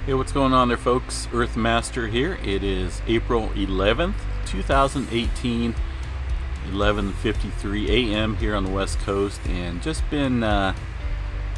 Hey, what's going on there, folks? Earthmaster here. It is April 11th, 2018, 11:53 a.m. here on the West Coast, and just been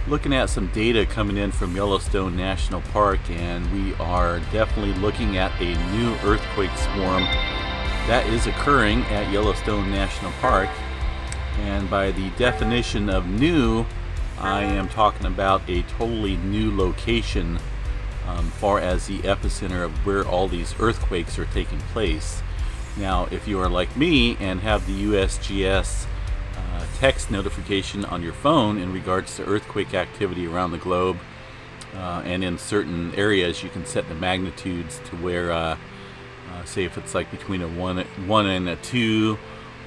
looking at some data coming in from Yellowstone National Park, and we are definitely looking at a new earthquake swarm that is occurring at Yellowstone National Park. And by the definition of new, I am talking about a totally new location far as the epicenter of where all these earthquakes are taking place. Now, if you are like me and have the USGS text notification on your phone in regards to earthquake activity around the globe, and in certain areas you can set the magnitudes to where, say if it's like between a 1 and a 2,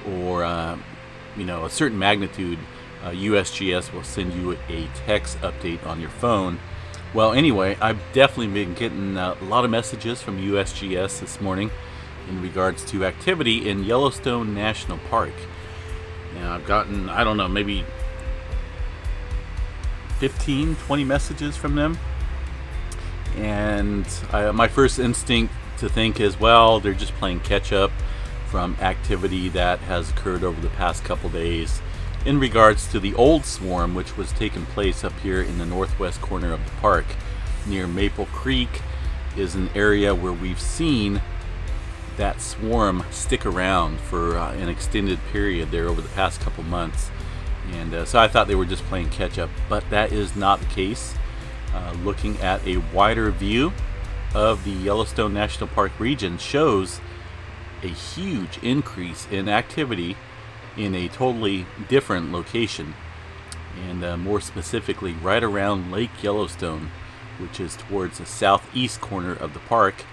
or you know, a certain magnitude, USGS will send you a text update on your phone. Well, anyway, I've definitely been getting a lot of messages from USGS this morning in regards to activity in Yellowstone National Park. Now, I've gotten, I don't know, maybe 15, 20 messages from them. And my first instinct to think is, well, they're just playing catch up from activity that has occurred over the past couple days in regards to the old swarm, which was taking place up here in the northwest corner of the park. Near Maple Creek is an area where we've seen that swarm stick around for an extended period there over the past couple months. And so I thought they were just playing catch up, but that is not the case. Looking at a wider view of the Yellowstone National Park region shows a huge increase in activity in a totally different location, and more specifically right around Lake Yellowstone, which is towards the southeast corner of the park,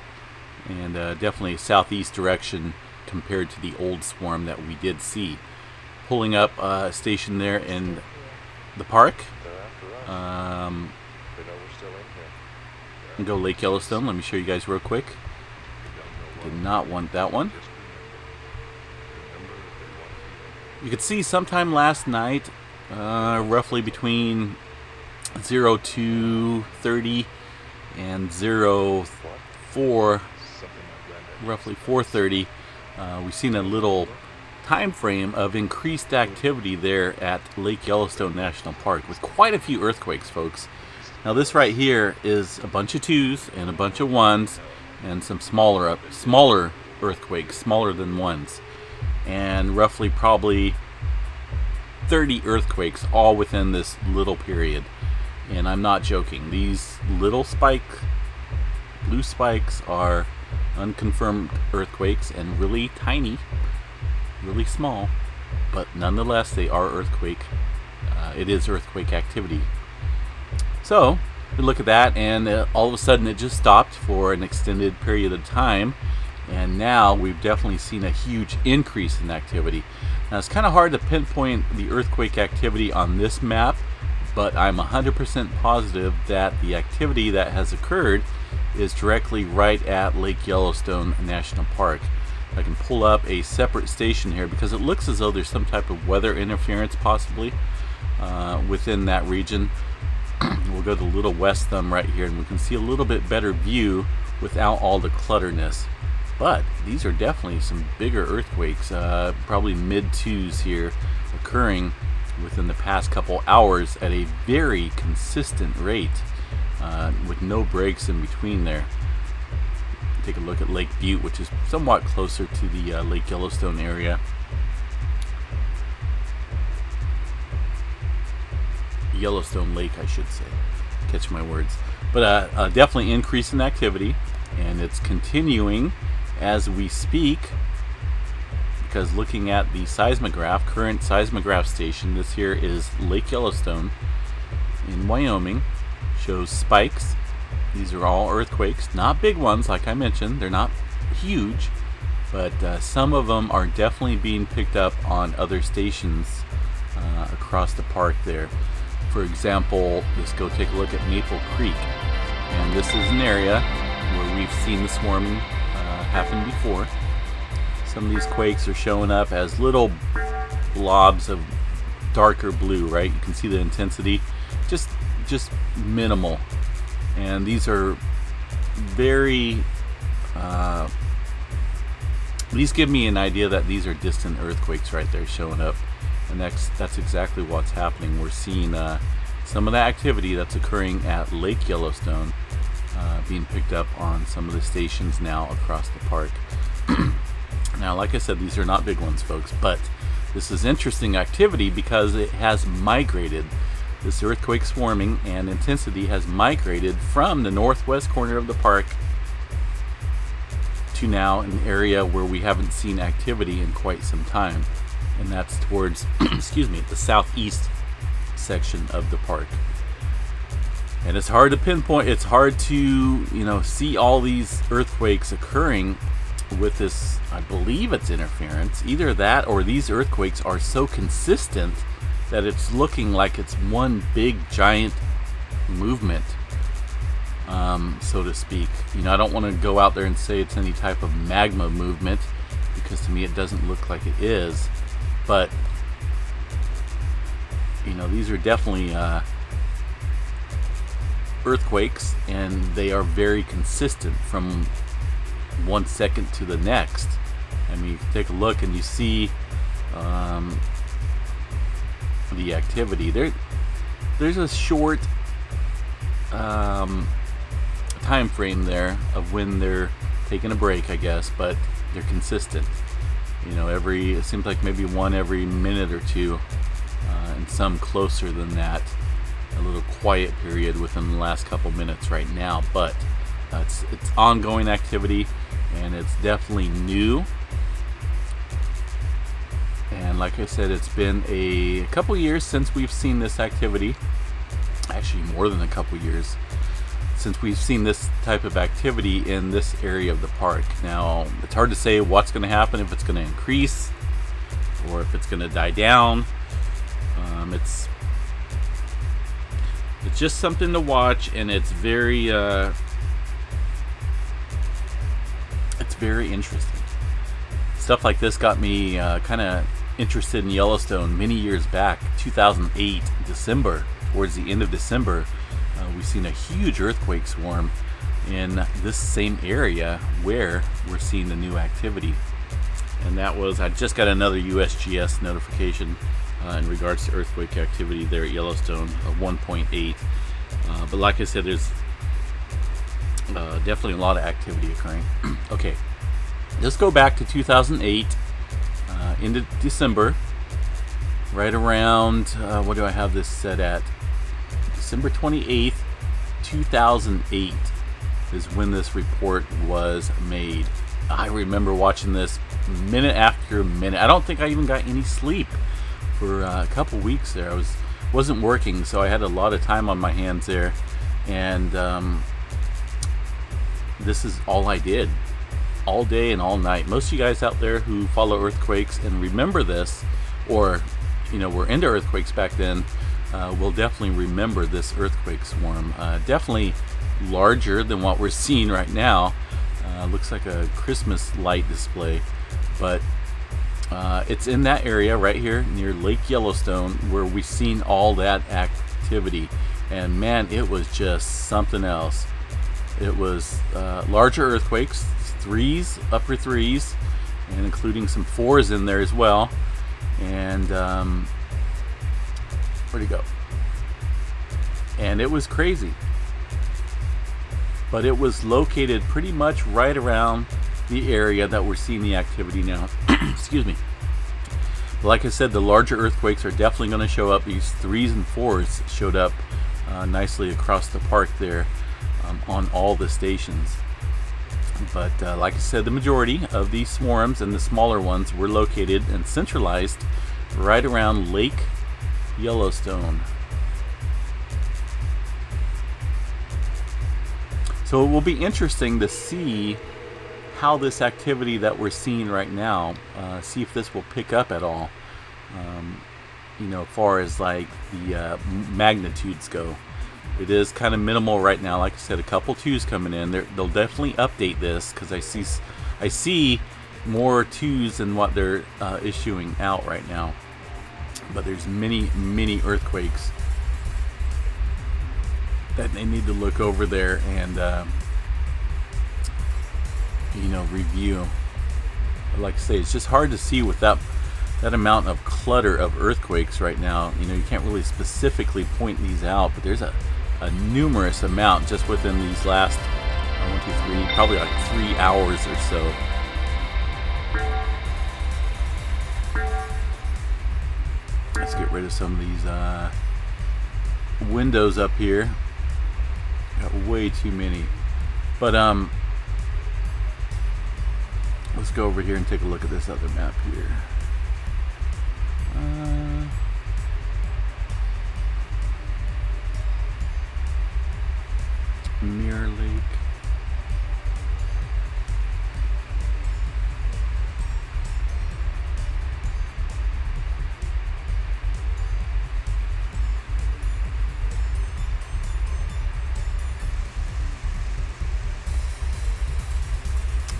and definitely a southeast direction compared to the old swarm that we did see. Pulling up a station there in the park. Go Lake Yellowstone. Let me show you guys real quick. Did not want that one. You could see sometime last night, roughly between 02:30 and 04, roughly 4:30, we've seen a little time frame of increased activity there at Lake Yellowstone National Park with quite a few earthquakes, folks. Now, this right here is a bunch of 2s and a bunch of 1s and some smaller earthquakes, smaller than 1s. And roughly probably 30 earthquakes all within this little period. And I'm not joking. These little blue spikes are unconfirmed earthquakes, and really tiny, really small, but nonetheless they are earthquake. It is earthquake activity. So we look at that, and all of a sudden it just stopped for an extended period of time. And now we've definitely seen a huge increase in activity. Now, it's kind of hard to pinpoint the earthquake activity on this map, but I'm 100% positive that the activity that has occurred is directly right at Lake Yellowstone National Park. I can pull up a separate station here because it looks as though there's some type of weather interference possibly within that region. We'll go to Little West Thumb right here, and we can see a little bit better view without all the clutterness. But these are definitely some bigger earthquakes, probably mid-2s here, occurring within the past couple hours at a very consistent rate, with no breaks in between there. Take a look at Lake Butte, which is somewhat closer to the Lake Yellowstone area. Yellowstone Lake, I should say. Catch my words. But definitely increase in activity, and it's continuing as we speak, because looking at the seismograph, current seismograph station, this here is Lake Yellowstone in Wyoming, shows spikes. These are all earthquakes, not big ones like I mentioned, they're not huge, but some of them are definitely being picked up on other stations across the park there. For example, let's go take a look at Maple Creek, and this is an area where we've seen the swarming happened before. Some of these quakes are showing up as little blobs of darker blue, right? You can see the intensity, just minimal. And these are very these give me an idea that these are distant earthquakes right there showing up, and that's exactly what's happening. We're seeing some of the activity that's occurring at Lake Yellowstone being picked up on some of the stations now across the park. Now, like I said, these are not big ones, folks, but this is interesting activity because it has migrated. This earthquake swarming and intensity has migrated from the northwest corner of the park to now an area where we haven't seen activity in quite some time, and that's towards excuse me, the southeast section of the park. And it's hard to pinpoint, it's hard to see all these earthquakes occurring with this. I believe it's interference, either that or these earthquakes are so consistent that it's looking like it's one big giant movement, so to speak. I don't want to go out there and say it's any type of magma movement, because to me it doesn't look like it is, but these are definitely earthquakes, and they are very consistent from 1 second to the next. I mean, you can take a look and you see the activity. There's a short time frame there of when they're taking a break, I guess, but they're consistent. It seems like maybe one every minute or two, and some closer than that. A little quiet period within the last couple minutes right now, but it's ongoing activity, and it's definitely new. And like I said, it's been a couple years since we've seen this activity. Actually, more than a couple years since we've seen this type of activity in this area of the park. Now, it's hard to say what's going to happen, if it's going to increase or if it's going to die down. It's just something to watch, and it's very interesting. Stuff like this got me kind of interested in Yellowstone many years back. 2008 December, towards the end of December, we've seen a huge earthquake swarm in this same area where we're seeing the new activity. And that was, I just got another USGS notification in regards to earthquake activity there at Yellowstone of 1.8. But like I said, there's definitely a lot of activity occurring. Okay, let's go back to 2008, into December, right around, what do I have this set at? December 28th, 2008 is when this report was made. I remember watching this minute after minute. I don't think I even got any sleep for a couple weeks there. I wasn't working, so I had a lot of time on my hands there, and this is all I did all day and all night. Most of you guys out there who follow earthquakes and remember this, or were into earthquakes back then, will definitely remember this earthquake swarm. Definitely larger than what we're seeing right now. Looks like a Christmas light display, but it's in that area right here near Lake Yellowstone where we've seen all that activity, and man, it was just something else. It was larger earthquakes, threes, upper threes, and including some fours in there as well. And where'd he go? And it was crazy, but it was located pretty much right around the area that we're seeing the activity now. Excuse me. Like I said, the larger earthquakes are definitely going to show up. These threes and fours showed up nicely across the park there, on all the stations. But like I said, the majority of these swarms and the smaller ones were located and centralized right around Lake Yellowstone. So it will be interesting to see how this activity that we're seeing right now, see if this will pick up at all, as far as like the magnitudes go. It is kind of minimal right now. Like I said, a couple twos coming in. They'll definitely update this, because I see more twos than what they're issuing out right now. But there's many earthquakes that they need to look over there and review. But like I say, it's just hard to see with that amount of clutter of earthquakes right now. You can't really specifically point these out, but there's a numerous amount just within these last 1, 2, 3, probably like 3 hours or so. Let's get rid of some of these windows up here. Got way too many. But let's go over here and take a look at this other map here. Mirror Lake.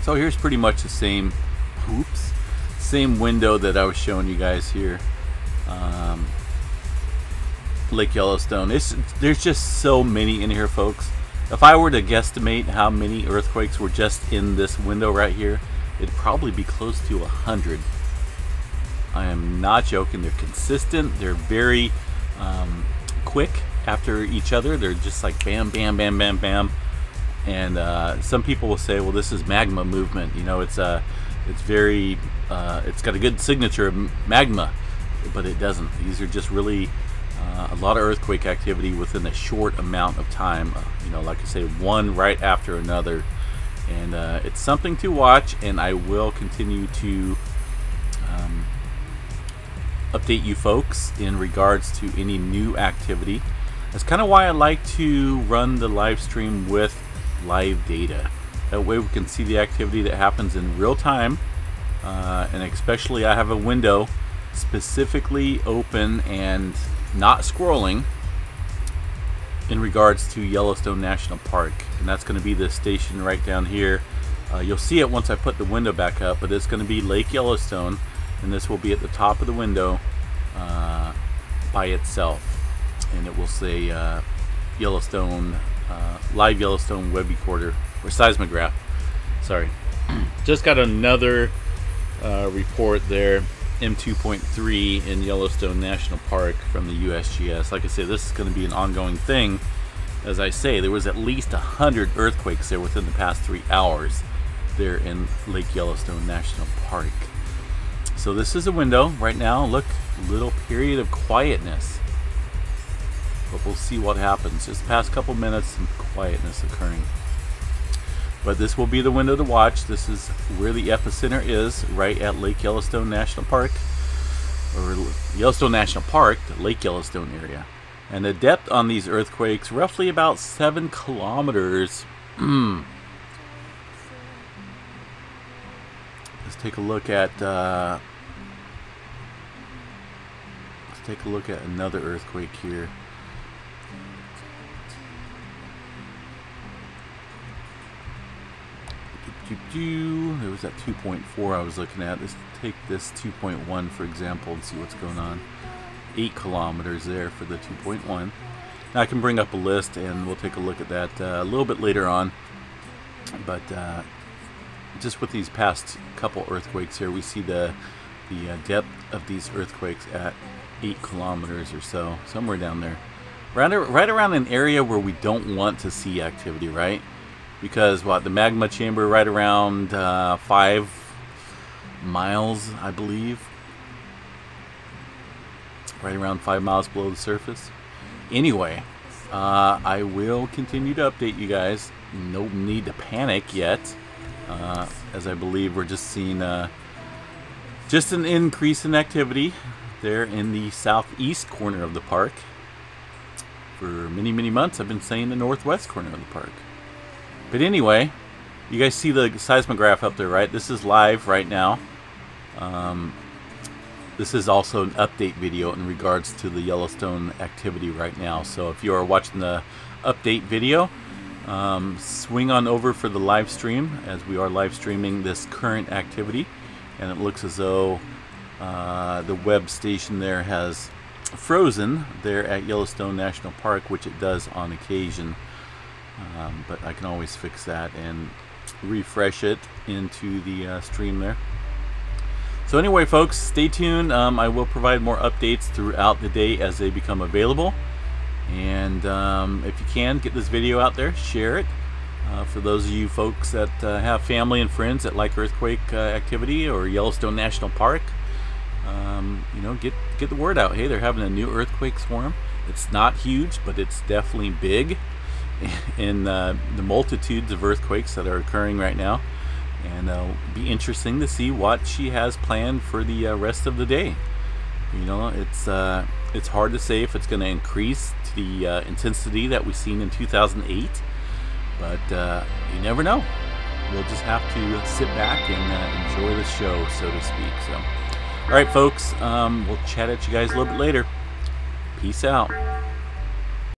So here's pretty much the same window that I was showing you guys here. Lake Yellowstone. There's just so many in here, folks. If I were to guesstimate how many earthquakes were just in this window right here, it'd probably be close to 100. I am not joking. They're consistent. They're very quick after each other. They're just like bam, bam, bam, bam, bam. And some people will say, well, this is magma movement. It's very, it's got a good signature of magma, but it doesn't. These are just really a lot of earthquake activity within a short amount of time. Like I say, one right after another. And it's something to watch, and I will continue to update you folks in regards to any new activity. That's kind of why I like to run the live stream with live data. That way we can see the activity that happens in real time, and especially I have a window specifically open and not scrolling in regards to Yellowstone National Park, and that's going to be this station right down here. You'll see it once I put the window back up, but it's going to be Lake Yellowstone, and this will be at the top of the window by itself, and it will say Yellowstone, live Yellowstone web recorder or seismograph. Sorry, just got another report there, M2.3 in Yellowstone National Park from the USGS. Like I say, this is going to be an ongoing thing. As I say, there was at least 100 earthquakes there within the past 3 hours there in Lake Yellowstone National Park. So this is a window right now. Look, little period of quietness. But we'll see what happens. Just the past couple minutes, some quietness occurring. But this will be the window to watch. This is where the epicenter is, right at Lake Yellowstone National Park, or Yellowstone National Park, the Lake Yellowstone area. And the depth on these earthquakes, roughly about 7 kilometers. Let's take a look at another earthquake here. There was that 2.4 I was looking at. Let's take this 2.1 for example and see what's going on. 8 kilometers there for the 2.1. Now I can bring up a list and we'll take a look at that a little bit later on. But just with these past couple earthquakes here, we see the depth of these earthquakes at 8 kilometers or so, somewhere down there. Right around an area where we don't want to see activity, right? Because the magma chamber right around 5 miles, I believe. Right around 5 miles below the surface. Anyway, I will continue to update you guys. No need to panic yet, as I believe we're just seeing just an increase in activity there in the southeast corner of the park. For many, many months, I've been saying the northwest corner of the park. But anyway, you guys see the seismograph up there, right? This is live right now. This is also an update video in regards to the Yellowstone activity right now. So if you are watching the update video, swing on over for the live stream, as we are live streaming this current activity. And it looks as though the web station there has frozen there at Yellowstone National Park, which it does on occasion. But I can always fix that, and refresh it into the stream there. So anyway, folks, stay tuned. I will provide more updates throughout the day as they become available. And if you can, get this video out there, share it. For those of you folks that have family and friends that like earthquake activity or Yellowstone National Park, you know, get the word out. Hey, they're having a new earthquake swarm. It's not huge, but it's definitely big in the multitudes of earthquakes that are occurring right now. And it'll be interesting to see what she has planned for the rest of the day. You know, it's hard to say if it's going to increase to the intensity that we've seen in 2008, but you never know. We'll just have to sit back and enjoy the show, so to speak. So, all right, folks, we'll chat at you guys a little bit later. Peace out.